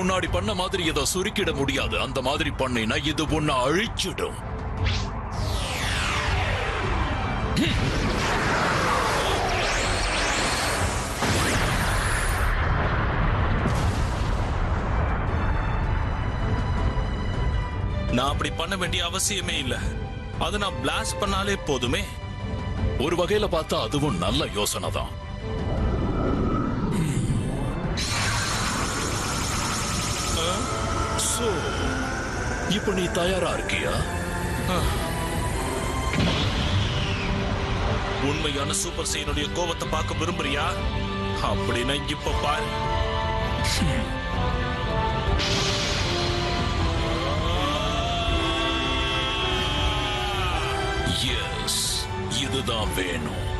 முன்னாடி பண்ண மாதிரி இதை சுருக்கிட முடியாது. அந்த மாதிரி பண்ணினா இது உன்னை அழிச்சிடும். நான் அப்படி பண்ண வேண்டிய அவசியமே இல்ல. அது நான் பிளாஸ்ட் பண்ணாலே போதுமே. ஒரு வகையில பார்த்தா அதுவும் நல்ல யோசனை தான். இப்ப நீ தயாரா இருக்கியா? உண்மையான சூப்பர் சைனுடைய கோபத்தை பார்க்க விரும்புறியா? அப்படின்னா இப்ப பாரு. எஸ், இதுதான் வேணும்.